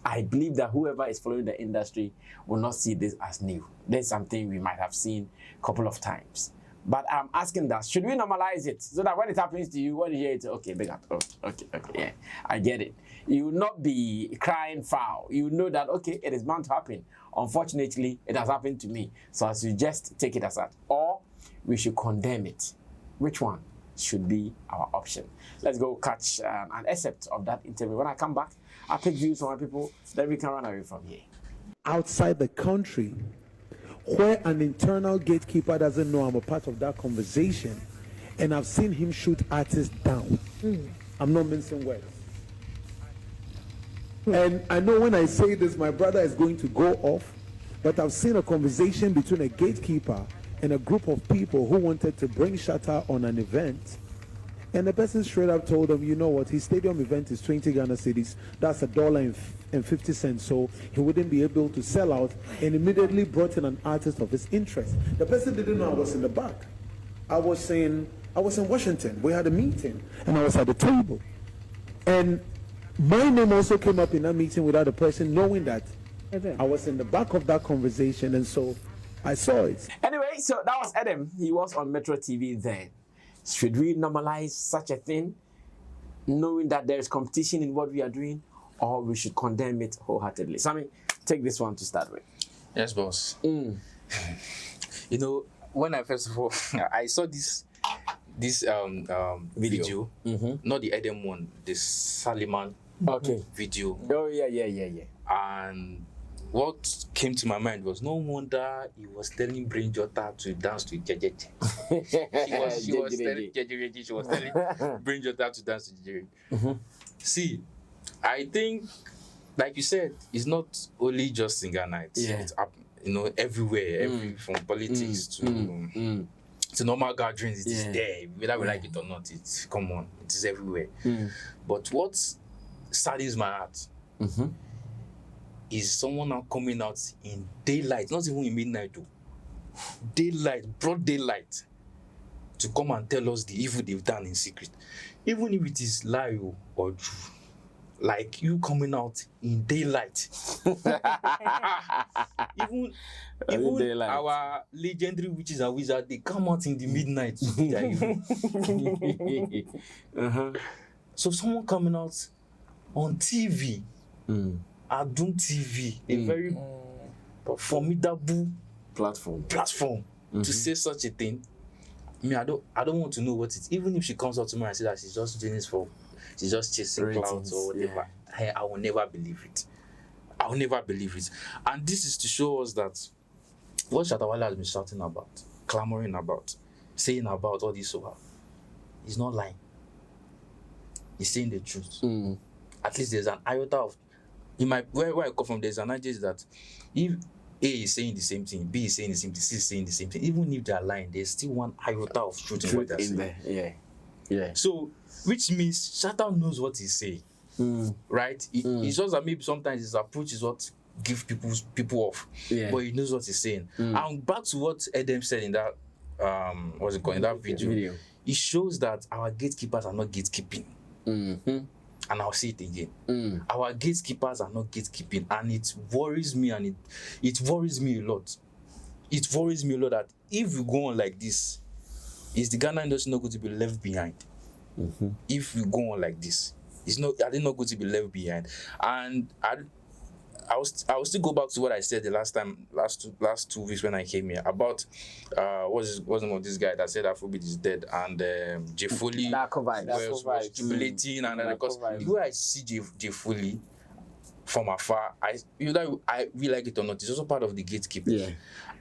I believe that whoever is following the industry will not see this as new. There's something we might have seen a couple of times. But I'm asking that, should we normalize it? So that when it happens to you, when you hear it, okay, big up, okay, yeah, I get it. You will not be crying foul. You know that, okay, it is bound to happen. Unfortunately, it has happened to me. So I should just take it as that. Or we should condemn it. Which one should be our option? Let's go catch an excerpt of that interview. When I come back, I'll pick views from my people, then we can run away from here. Outside the country, where an internal gatekeeper doesn't know I'm a part of that conversation, and I've seen him shoot artists down. I'm not mincing words. And I know when I say this, my brother is going to go off, but I've seen a conversation between a gatekeeper and a group of people who wanted to bring Shatta on an event. And the person straight up told him, you know what, his stadium event is 20 Ghana cedis. That's $1.50, so he wouldn't be able to sell out, and immediately brought in an artist of his interest. The person didn't know I was in the back. I was in Washington. We had a meeting, and I was at the table. And my name also came up in that meeting without the person knowing that I was in the back of that conversation, and so I saw it. Anyway, so that was Edem. He was on Metro TV then. Should we normalize such a thing, knowing that there is competition in what we are doing, or we should condemn it wholeheartedly? Sammy, take this one to start with. Yes, boss. You know, when I first of all I saw this video, not the Edem one, the Saliman video. Oh yeah. And what came to my mind was, no wonder he was telling Brain Jotta to dance to Jejeje. She was telling Jejeje, she was telling Brain Jotta to dance to Jejeje. See, I think, like you said, it's not only just in Ghana. It's up, you know, everywhere, from politics to normal gatherings. It is there, whether we like it or not. It's common. It is everywhere. But what saddens my heart is someone now coming out in daylight, not even in midnight, though. Daylight, broad daylight, to come and tell us the evil they've done in secret, even if it is lie or true. Like you coming out in daylight. even daylight. Our legendary witches and wizards, they come out in the midnight. So someone coming out on TV, Adum TV, a very formidable platform to say such a thing. I mean, I don't want to know what it is. Even if she comes out to me and says that she's just doing this she's just chasing clouds or whatever, I will never believe it. I will never believe it. And this is to show us that what Shatta Wale has been shouting about, clamoring about, saying about all this over, he's not lying. He's saying the truth. At least there's an iota of, where I come from, there's an idea that if A is saying the same thing, B is saying the same thing, C is saying the same thing, even if they're lying, there's still one iota of truth in what they're saying. Yeah. So, which means Shatta knows what he's saying, right? It's just that maybe sometimes his approach is what gives people off, but he knows what he's saying. And back to what Edem said in that in that video, it shows that our gatekeepers are not gatekeeping. And I'll say it again. Our gatekeepers are not gatekeeping, and it worries me, and it worries me a lot. It worries me a lot that if we go on like this, is the Ghana industry not going to be left behind? If we go on like this, are they not going to be left behind? And I will still go back to what I said the last two weeks when I came here about what's the name of this guy that said Afrobeat is dead, and J Foley was jubilating, and because the way I see J Foley from afar, I really like it or not, it's also part of the gatekeepers.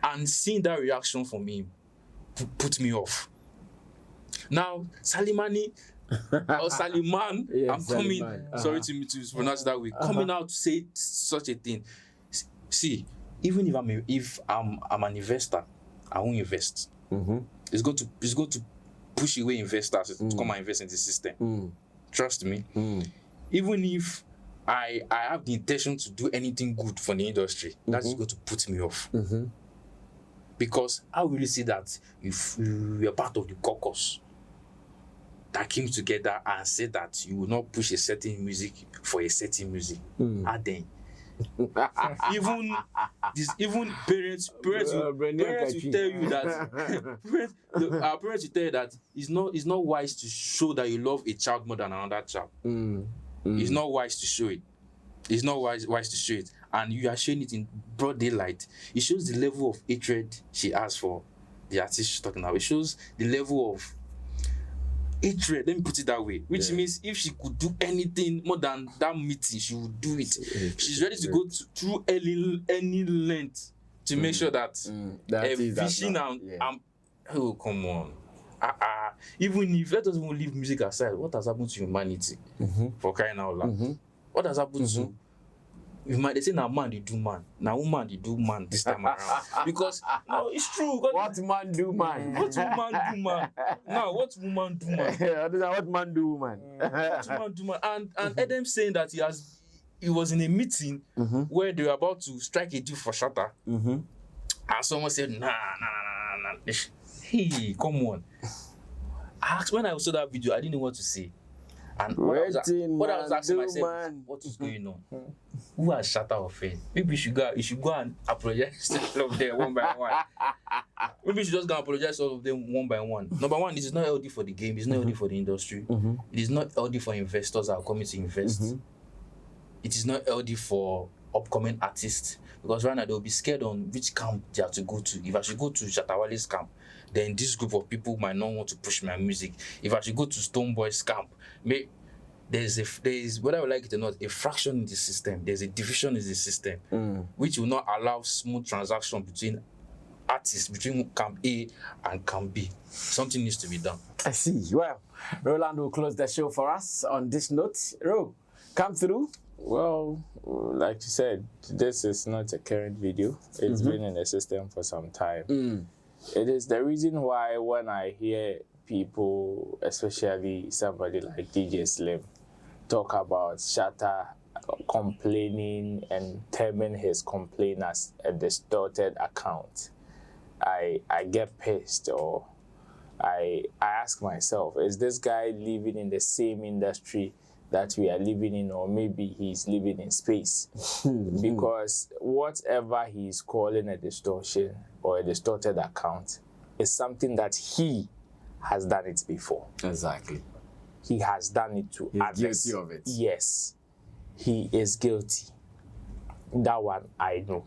And seeing that reaction from him put me off. Now Salimani or Saliman, I'm coming. Sorry to pronounce it that way. Coming out to say such a thing. See, even if I'm an investor, I won't invest. It's going to push away investors to come and invest in the system. Trust me. Even if I have the intention to do anything good for the industry, that's going to put me off. Because I really see that if you're part of the caucus that came together and said that you will not push a certain music for a certain music, and then even parents will tell you that our parents will tell you that it's not wise to show that you love a child more than another child. It's not wise to show it. It's not wise to show it, and you are showing it in broad daylight. It shows the level of hatred she has for the artist she's talking about. It shows the level of hatred, let me put it that way, which means if she could do anything more than that meeting, she would do it. She's ready to go through any length to make sure that vision oh, come on. Even if, let us even leave music aside, what has happened to humanity? For crying out loud. What has happened to they say now man they do man, now woman they do man this time around. Because no, it's true. What man do man? What woman do man? Now what woman do man? What man do man? What woman do man? And Edem saying that he was in a meeting where they were about to strike a deal for Shatta. And someone said, nah. Hey, come on. When I saw that video, I didn't know what to say. And what I was asking myself, what is going on? Who has Shatta offended? Maybe you should go and apologize to all of them one by one. Maybe you should just go and apologize to all of them one by one. Number one, it is not healthy for the game. It's not healthy for the industry. It is not healthy for investors that are coming to invest. It is not healthy for upcoming artists, because right now they'll be scared on which camp they have to go to. If I should go to Shatta Wale's camp, then this group of people might not want to push my music. If I should go to Stonebwoy's camp, there's whether I like it or not, a fraction in the system. There's a division in the system, which will not allow smooth transaction between artists, between camp A and camp B. Something needs to be done. I see. Well, Roland will close the show for us on this note. Ro, come through. Well, like you said, this is not a current video. It's been in the system for some time. It is the reason why when I hear people, especially somebody like DJ Slim, talk about Shatta complaining and terming his complaint as a distorted account, I get pissed, or I ask myself, is this guy living in the same industry that we are living in, or maybe he's living in space? Because whatever he's calling a distortion or a distorted account is something that he has done it before. Exactly. He has done it to others. He's guilty of it. Yes, he is guilty. That one I know.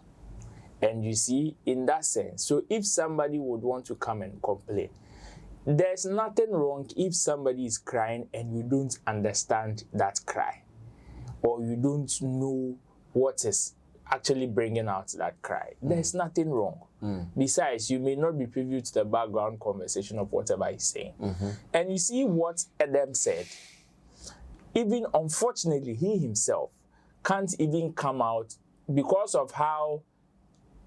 And you see, in that sense, so if somebody would want to come and complain, there's nothing wrong if somebody is crying and you don't understand that cry, or you don't know what is actually bringing out that cry. There's nothing wrong. Besides, you may not be privy to the background conversation of whatever he's saying. And you see what Edem said. Even unfortunately, he himself can't even come out because of how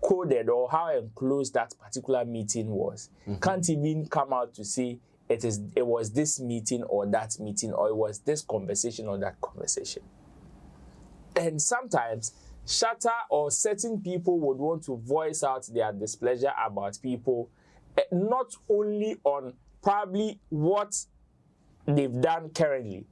coded or how enclosed that particular meeting was. Can't even come out to say it was this meeting or that meeting, or it was this conversation or that conversation. And sometimes Shatta or certain people would want to voice out their displeasure about people, not only on probably what they've done currently,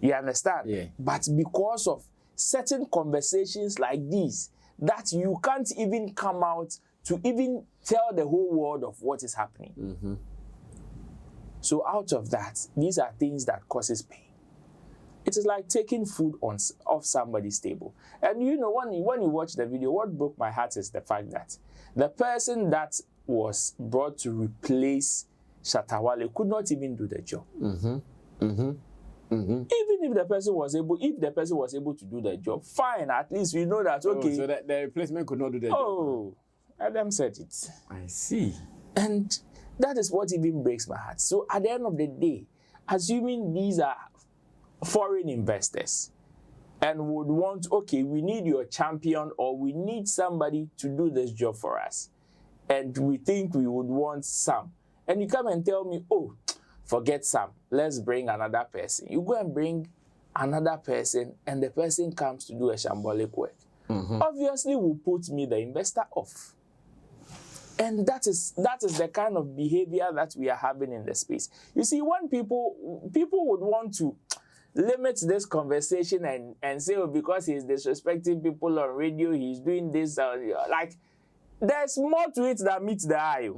you understand? Yeah. But because of certain conversations like these, that you can't even come out to even tell the whole world of what is happening. So out of that, these are things that causes pain. It is like taking food off somebody's table. And you know, when you watch the video, what broke my heart is the fact that the person that was brought to replace Shatta Wale could not even do the job. Even if the person was able to do the job, fine. At least we know that, okay. So that the replacement could not do the job. Oh, Adam said it. I see. And that is what even breaks my heart. So at the end of the day, assuming these are foreign investors and would want, okay, we need your champion, or we need somebody to do this job for us, and we think we would want Sam, and you come and tell me, oh, forget Sam, let's bring another person. You go and bring another person, and the person comes to do a shambolic work. Obviously will put me, the investor, off. And that is the kind of behavior that we are having in the space. You see, when people would want to limit this conversation and say, oh, because he's disrespecting people on radio, he's doing this, like, there's more to it than meets the eye.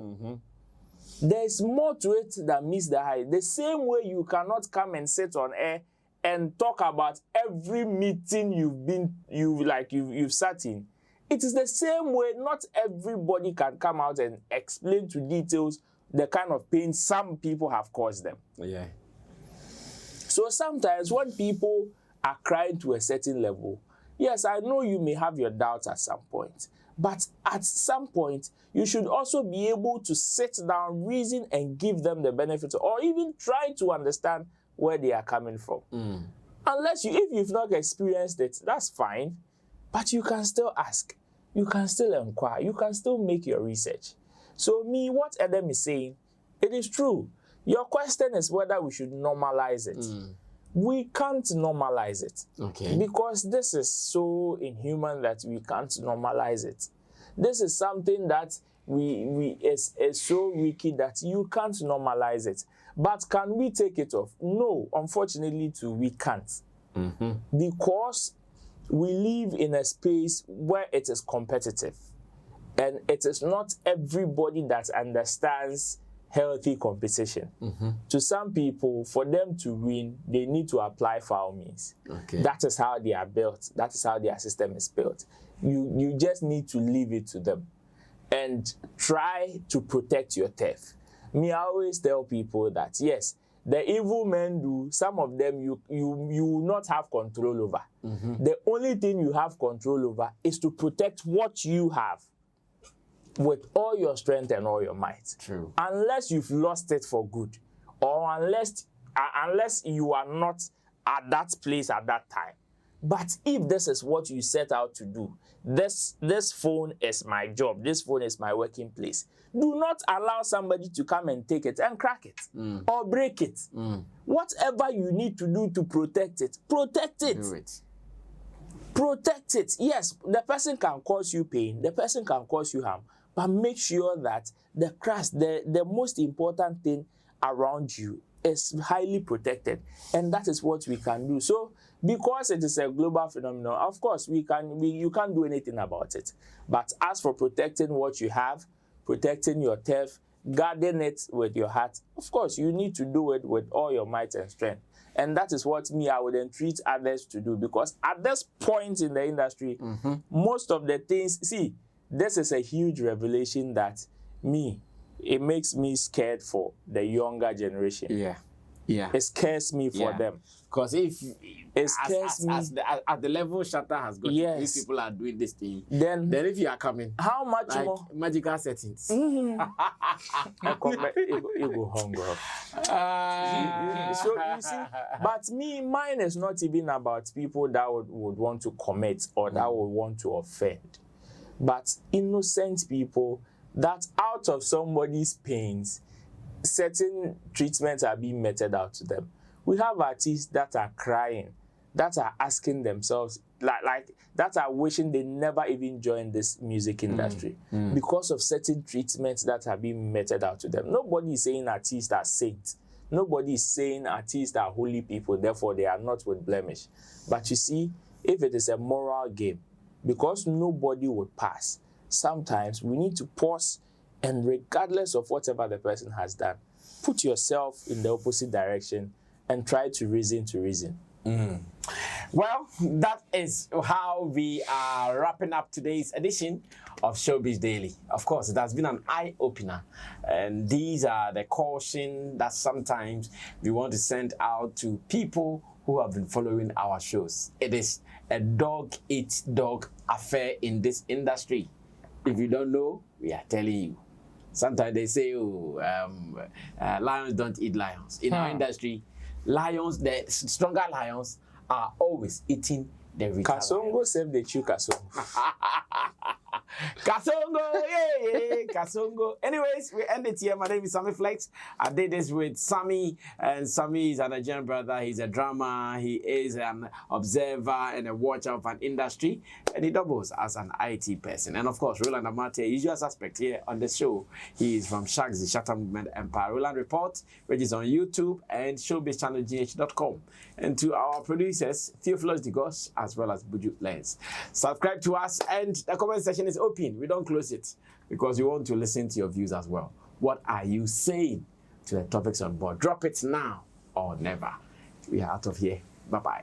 There's more to it than meets the eye. The same way you cannot come and sit on air and talk about every meeting you've sat in. It is the same way. Not everybody can come out and explain to details the kind of pain some people have caused them. Yeah. So sometimes when people are crying to a certain level, yes, I know you may have your doubts at some point, but at some point, you should also be able to sit down, reason, and give them the benefit, or even try to understand where they are coming from. Unless if you've not experienced it, that's fine, but you can still ask, you can still inquire, you can still make your research. So what Edem is saying, it is true. Your question is whether we should normalize it. We can't normalize it. Okay. Because this is so inhuman that we can't normalize it. This is something that is so wicked that you can't normalize it. But can we take it off? No, unfortunately too, we can't. Because we live in a space where it is competitive. And it is not everybody that understands healthy competition. To some people, for them to win, they need to apply foul means. Okay. That is how they are built. That is how their system is built. You just need to leave it to them and try to protect your turf. Me, I always tell people that, yes, the evil men do, some of them you will not have control over. The only thing you have control over is to protect what you have with all your strength and all your might. True. Unless you've lost it for good, or unless you are not at that place at that time. But if this is what you set out to do, this phone is my job, this phone is my working place, do not allow somebody to come and take it and crack it or break it. Whatever you need to do to protect it, protect it. Do it. Protect it. Yes, the person can cause you pain, the person can cause you harm, but make sure that the crash, the most important thing around you is highly protected. And that is what we can do. So, because it is a global phenomenon, of course, you can't do anything about it. But as for protecting what you have, protecting your turf, guarding it with your heart, of course, you need to do it with all your might and strength. And that is what I would entreat others to do. Because at this point in the industry, most of the things, see, this is a huge revelation that it makes me scared for the younger generation. Yeah. It scares me for them. Because if it scares me at the level Shatta has got, these people are doing this thing, then if you are coming, how much like more magical settings? You go hungry. So you see, but mine is not even about people that would want to commit or that would want to offend, but innocent people that out of somebody's pains, certain treatments are being meted out to them. We have artists that are crying, that are asking themselves, like that are wishing they never even joined this music industry because of certain treatments that are being meted out to them. Nobody is saying artists are saints. Nobody is saying artists are holy people, therefore they are not with blemish. But you see, if it is a moral game, because nobody would pass, sometimes we need to pause and, regardless of whatever the person has done, put yourself in the opposite direction and try to reason. Well, that is how we are wrapping up today's edition of Showbiz Daily. Of course, it has been an eye-opener, and these are the caution that sometimes we want to send out to people who have been following our shows. It is a dog-eat-dog affair in this industry. If you don't know, we are telling you. Sometimes they say, lions don't eat lions. In our industry, lions, the stronger lions, are always eating the weaker lions. Kasongo save the chew Kasongo. Kasongo, yeah, Kasongo. Anyways, we end it here. My name is Sammy Flex. I did this with Sammy, and Sammy is a Nigerian brother. He's a drummer. He is an observer and a watcher of an industry, and he doubles as an IT person. And of course, Roland Amate, usual suspect here on the show. He is from Shags, the Shatta Movement Empire. Roland Report, which is on YouTube and showbizchannelgh.com. And to our producers, Theophilus Digos, as well as Buju Lens. Subscribe to us, and the comment section is open. We don't close it because we want to listen to your views as well. What are you saying to the topics on board? Drop it now or never. We are out of here. Bye-bye.